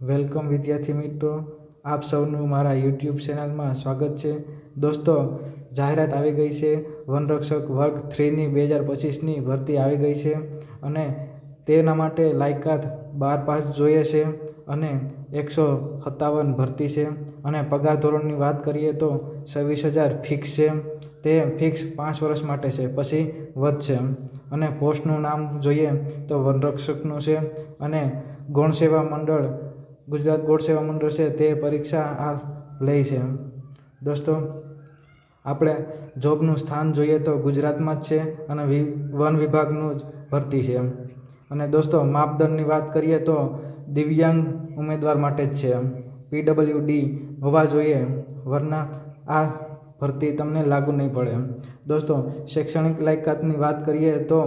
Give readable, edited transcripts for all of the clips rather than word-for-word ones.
Welcome વિદ્યાર્થી મિત્રો, આપ સૌનું મારા યુટ્યુબ ચેનલમાં સ્વાગત છે. દોસ્તો, જાહેરાત આવી ગઈ છે. વનરક્ષક વર્ગ 3ની 2025ની ભરતી આવી ગઈ છે અને તેના માટે લાયકાત 12 પાસ જોઈએ છે અને 157 ભરતી છે અને પગાર ધોરણની વાત કરીએ તો 26,000 ફિક્સ છે. તે ફિક્સ 5 વર્ષ માટે છે, પછી વધશે. અને પોસ્ટનું નામ જોઈએ તો વનરક્ષકનું છે અને ગૌણ સેવા મંડળ, ગુજરાત ગૌણ સેવા મંડળ છે તે પરીક્ષા આ લે છે. દોસ્તો, આપણે જોબનું સ્થાન જોઈએ તો ગુજરાતમાં જ છે અને વન વિભાગનું જ ભરતી છે. અને દોસ્તો, માપદંડની વાત કરીએ તો દિવ્યાંગ ઉમેદવાર માટે જ છે. PWD હોવા જોઈએ, વરના આ ભરતી તમને લાગુ નહીં પડે. દોસ્તો, શૈક્ષણિક લાયકાતની વાત કરીએ તો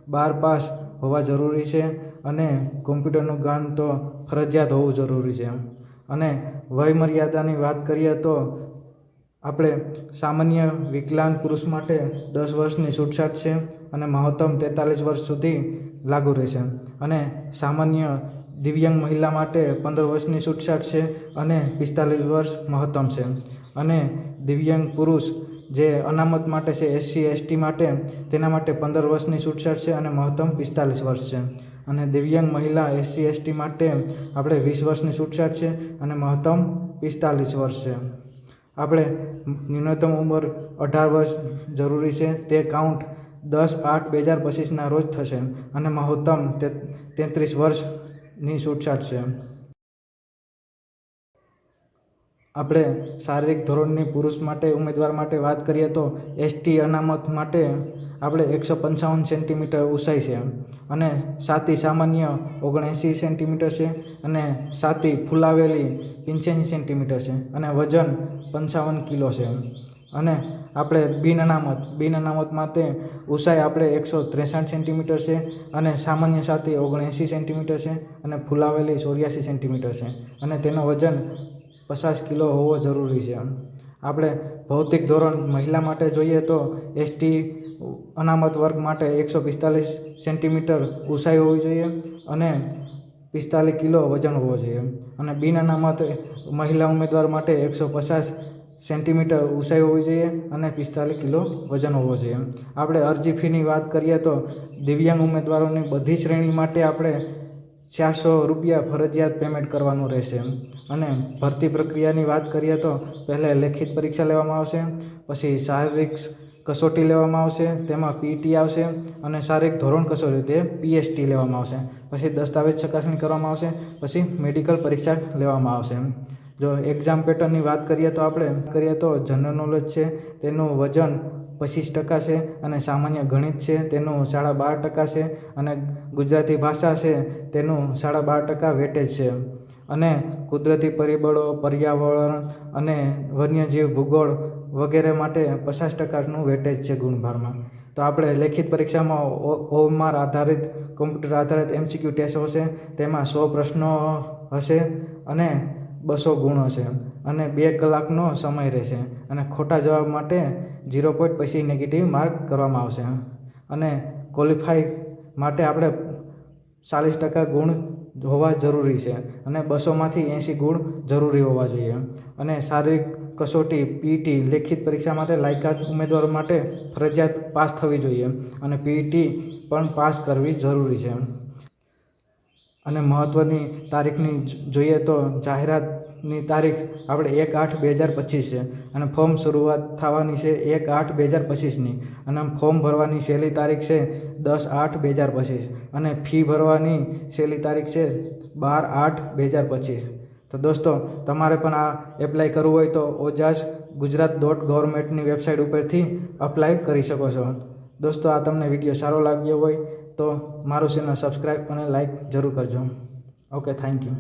12 પાસ હોવા જરૂરી છે અને કોમ્પ્યુટરનું જ્ઞાન તો ફરજિયાત હોવું જરૂરી છે. અને વય મર્યાદાની વાત કરીએ તો આપણે સામાન્ય વિકલાંગ પુરુષ માટે 10 વર્ષની છૂટછાટ છે અને મહત્તમ 43 વર્ષ સુધી લાગુ રહેશે. અને સામાન્ય દિવ્યાંગ મહિલા માટે 15 વર્ષની છૂટછાટ છે અને 45 વર્ષ મહત્તમ છે. અને દિવ્યાંગ પુરુષ જે અનામત માટે છે, SC/ST માટે, તેના માટે 15 વર્ષની છૂટછાટ છે અને મહત્તમ 45 વર્ષ છે. અને દિવ્યાંગ મહિલા SC/ST માટે આપણે 20 વર્ષની છૂટછાટ છે અને મહત્તમ 45 વર્ષ છે. આપણે ન્યૂનતમ ઉંમર 18 વર્ષ જરૂરી છે. તે કાઉન્ટ 10/8/2025ના રોજ થશે અને મહત્તમ 33 વર્ષની છૂટછાટ છે. આપણે શારીરિક ધોરણની પુરુષ માટે ઉમેદવાર માટે વાત કરીએ તો ST અનામત માટે આપણે 155 સેન્ટીમીટર ઊંચાઈ છે અને છાતી સામાન્ય 79 સેન્ટીમીટર છે અને છાતી ફૂલાવેલી 85 સેન્ટીમીટર છે અને વજન 55 કિલો છે. અને આપણે બિન અનામત માટે ઊંચાઈ આપણે 163 સેન્ટીમીટર છે અને સામાન્ય છાતી 79 સેન્ટીમીટર છે અને ફૂલાવેલી 84 સેન્ટીમીટર છે અને તેનો વજન 50 કિલો હોવો જરૂરી છે. આપણે ભૌતિક ધોરણ મહિલા માટે જોઈએ તો ST અનામત વર્ગ માટે 145 સેન્ટીમીટર ઊંચાઈ હોવી જોઈએ અને 45 કિલો વજન હોવો જોઈએ. અને બિન અનામત મહિલા ઉમેદવાર માટે 150 સેન્ટીમીટર ઊંચાઈ હોવી જોઈએ અને 45 કિલો વજન હોવો જોઈએ. આપણે અરજી ફીની વાત કરીએ તો દિવ્યાંગ ઉમેદવારોની બધી શ્રેણી માટે આપણે 400 રૂપિયા ફરજિયાત પેમેન્ટ કરવાનું રહેશે. અને ભરતી પ્રક્રિયાની વાત કરીએ તો પહેલાં લેખિત પરીક્ષા લેવામાં આવશે, પછી શારીરિક કસોટી લેવામાં આવશે, તેમાં PT આવશે અને શારીરિક ધોરણ કસોટી તે PST લેવામાં આવશે. પછી દસ્તાવેજ ચકાસણી કરવામાં આવશે, પછી મેડિકલ પરીક્ષા લેવામાં આવશે. જો એક્ઝામ પેટર્નની વાત કરીએ તો જનરલ નોલેજ છે તેનું વજન 25% છે અને સામાન્ય ગણિત છે તેનું 12.5% છે અને ગુજરાતી ભાષા છે તેનું 12.5% વેટેજ છે. અને કુદરતી પરિબળો, પર્યાવરણ અને વન્યજીવ, ભૂગોળ વગેરે માટે 50%નું વેટેજ છે ગુણભારમાં. તો આપણે લેખિત પરીક્ષામાં OMR આધારિત, કોમ્પ્યુટર આધારિત MCQ ટેસ્ટ હશે. તેમાં 100 પ્રશ્નો હશે અને 200 ગુણ હશે અને 2 કલાકનો સમય રહેશે. અને ખોટા જવાબ માટે 0 પોઈન્ટ પછી નેગેટિવ માર્ક કરવામાં આવશે. અને ક્વોલિફાય માટે આપણે 40% ગુણ હોવા જરૂરી છે અને 200માંથી 80 ગુણ જરૂરી હોવા જોઈએ. અને શારીરિક કસોટી PT લેખિત પરીક્ષા માટે લાયકાત ઉમેદવારો માટે ફરજિયાત પાસ થવી જોઈએ અને PT પણ પાસ કરવી જરૂરી છે. અને મહત્ત્વની તારીખની જોઈએ તો જાહેરાતની તારીખ આપણે 1/8/2025 છે અને ફોર્મ શરૂઆત થવાની છે 1/8/2025ની. અને ફોર્મ ભરવાની છેલ્લી તારીખ છે 10/8/2025 અને ફી ભરવાની છેલ્લી તારીખ છે 12/8/2025. તો દોસ્તો, તમારે પણ આ એપ્લાય કરવું હોય તો ojasgujarat.governmentની વેબસાઇટ ઉપરથી અપ્લાય કરી શકો છો. દોસ્તો, આ તમને વિડીયો સારો લાગ્યો હોય તો મારું ચેનલ સબસ્ક્રાઈબ અને લાઈક જરૂર કરજો. Okay, thank you.